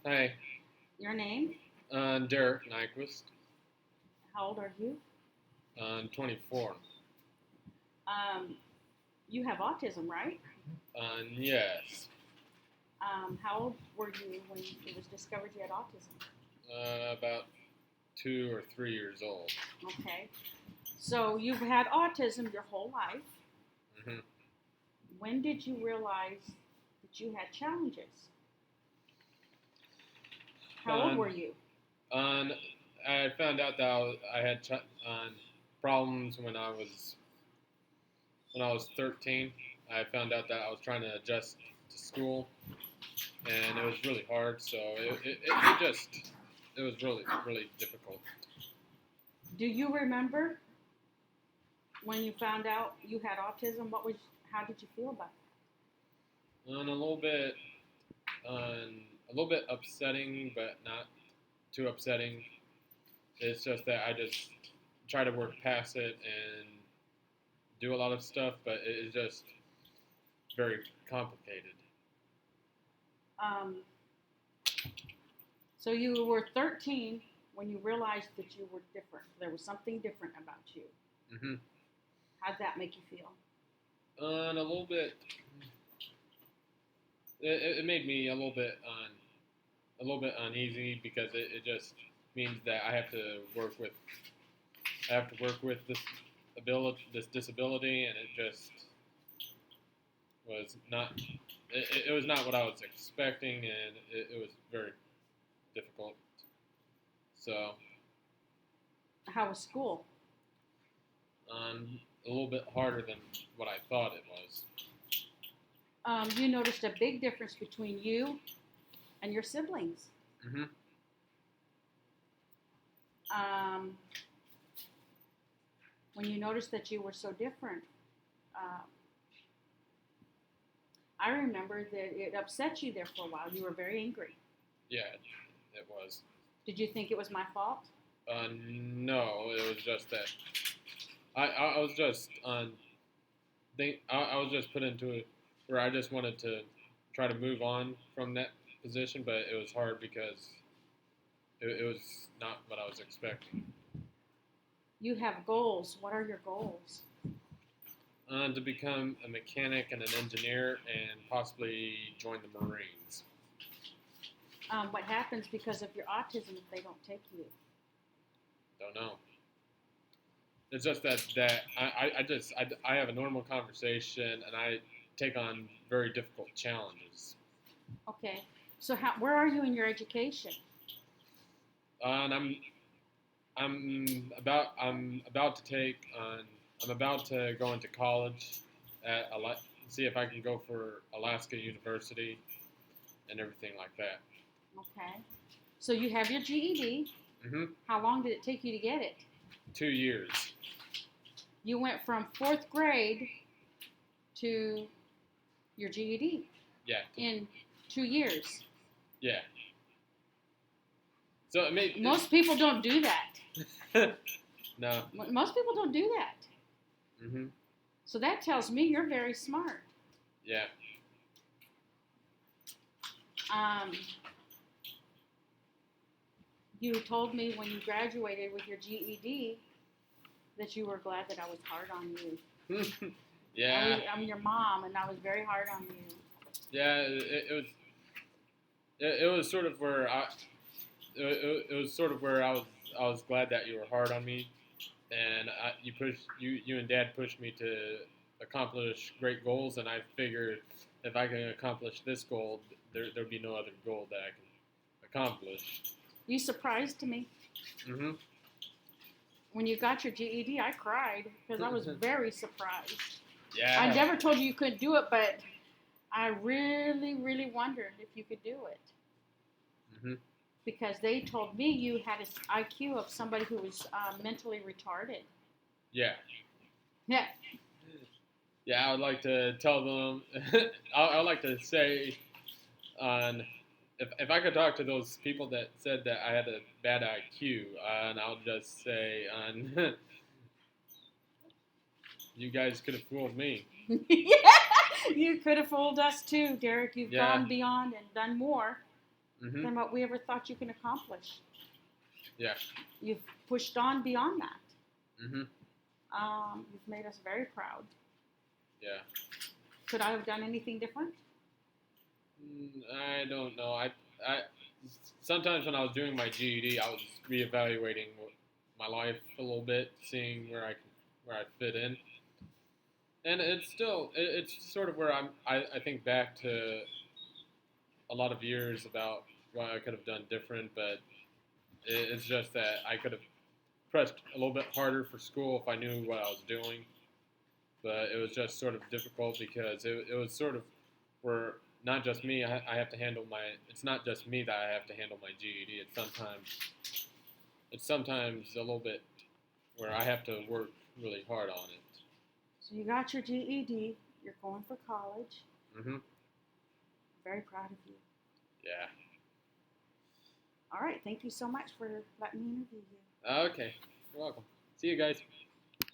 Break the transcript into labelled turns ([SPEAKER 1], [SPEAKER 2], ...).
[SPEAKER 1] Hi,
[SPEAKER 2] Your name?
[SPEAKER 1] Derik Nyquist.
[SPEAKER 2] How old are you?
[SPEAKER 1] 24.
[SPEAKER 2] Um, you have autism, right?
[SPEAKER 1] Yes.
[SPEAKER 2] How old were you when it was discovered you had autism?
[SPEAKER 1] About 2 or 3 years old.
[SPEAKER 2] Okay. So you've had autism your whole life.
[SPEAKER 1] hmm
[SPEAKER 2] When did you realize that you had challenges? How old
[SPEAKER 1] Um,
[SPEAKER 2] were you?
[SPEAKER 1] on, I found out that I had problems when I was 13. I found out that I was trying to adjust to school, and it was really hard. So it was really difficult.
[SPEAKER 2] Do you remember when you found out you had autism? How did you feel about
[SPEAKER 1] And a little bit upsetting, but not too upsetting. It's just that I just try to work past it and do a lot of stuff, but it is just very complicated.
[SPEAKER 2] it? So you were 13 when you realized that you were different. There was something different about you.
[SPEAKER 1] hmm
[SPEAKER 2] How'd that make you feel?
[SPEAKER 1] And a little bit, it made me a little bit uneasy because it just means that I have to work with this disability, and it just was not, it was not what I was expecting, and it was very difficult. So,
[SPEAKER 2] How was school?
[SPEAKER 1] a little bit harder than what I thought it was.
[SPEAKER 2] You noticed a big difference between you and your siblings.
[SPEAKER 1] hmm
[SPEAKER 2] Um, when you noticed that you were so different, uh, I remember that it upset you there for a while. You were very angry.
[SPEAKER 1] Yeah, it was.
[SPEAKER 2] Did you think it was my fault?
[SPEAKER 1] No, it was just that I was just I was just put into it where I just wanted to try to move on from that position, but it was hard because it was not what I was expecting.
[SPEAKER 2] You have goals. What are your goals?
[SPEAKER 1] To become a mechanic and an engineer and possibly join the Marines.
[SPEAKER 2] What happens because of your autism if they don't take you?
[SPEAKER 1] Don't know. It's just that I have a normal conversation and I take on very difficult challenges.
[SPEAKER 2] Okay. So where are you in your education?
[SPEAKER 1] And I'm about to I'm about to go into college at see if I can go for Alaska University and everything like that.
[SPEAKER 2] Okay. So you have your GED.
[SPEAKER 1] hmm
[SPEAKER 2] How long did it take you to get it?
[SPEAKER 1] 2 years.
[SPEAKER 2] You went from fourth grade to your GED
[SPEAKER 1] Yeah.
[SPEAKER 2] in 2 years.
[SPEAKER 1] Yeah. So it made
[SPEAKER 2] Most people don't do that.
[SPEAKER 1] no.
[SPEAKER 2] Most people don't do that.
[SPEAKER 1] hmm
[SPEAKER 2] So that tells me you're very smart.
[SPEAKER 1] Yeah.
[SPEAKER 2] Um, you told me when you graduated with your GED that you were glad that I was hard on you.
[SPEAKER 1] yeah.
[SPEAKER 2] I'm your mom, and I was very hard on you.
[SPEAKER 1] Yeah. It was sort of where it was sort of where I was glad that you were hard on me, and you and Dad pushed me to accomplish great goals, and I figured if I can accomplish this goal, there'd be no other goal that I can accomplish.
[SPEAKER 2] You surprised me.
[SPEAKER 1] hmm
[SPEAKER 2] When you got your GED, I cried because I was very surprised. I
[SPEAKER 1] Yeah.
[SPEAKER 2] never told you you couldn't do it, but I really, really wondered if you could do it.
[SPEAKER 1] hmm
[SPEAKER 2] Because they told me you had an IQ of somebody who was mentally retarded.
[SPEAKER 1] Yeah.
[SPEAKER 2] Yeah.
[SPEAKER 1] Yeah. I would like to tell them. I would like to say on if I could talk to those people that said that I had a bad IQ, and I'll just say on you guys could have fooled me.
[SPEAKER 2] Yeah. You could have fooled us too, Derek. You've
[SPEAKER 1] Yeah.
[SPEAKER 2] gone beyond and done more
[SPEAKER 1] Mhm.
[SPEAKER 2] than what we ever thought you can accomplish.
[SPEAKER 1] Yeah.
[SPEAKER 2] You've pushed on beyond that.
[SPEAKER 1] Mhm.
[SPEAKER 2] You've made us very proud.
[SPEAKER 1] Yeah.
[SPEAKER 2] Could I have done anything different?
[SPEAKER 1] I don't know. I sometimes when I was doing my GED, I was reevaluating my life a little bit, seeing where I fit in, and it's sort of where I think back to a lot of years about what I could have done different, but it's just that I could have pressed a little bit harder for school if I knew what I was doing, but it was just sort of difficult because it was sort of where not just me, I have to handle my. It's not just me that I have to handle my GED. It's sometimes a little bit where I have to work really hard on it.
[SPEAKER 2] So you got your GED. You're going for college.
[SPEAKER 1] Mhm.
[SPEAKER 2] Very proud of you.
[SPEAKER 1] Yeah.
[SPEAKER 2] All right. Thank you so much for letting me interview you.
[SPEAKER 1] Okay. You're welcome. See you guys.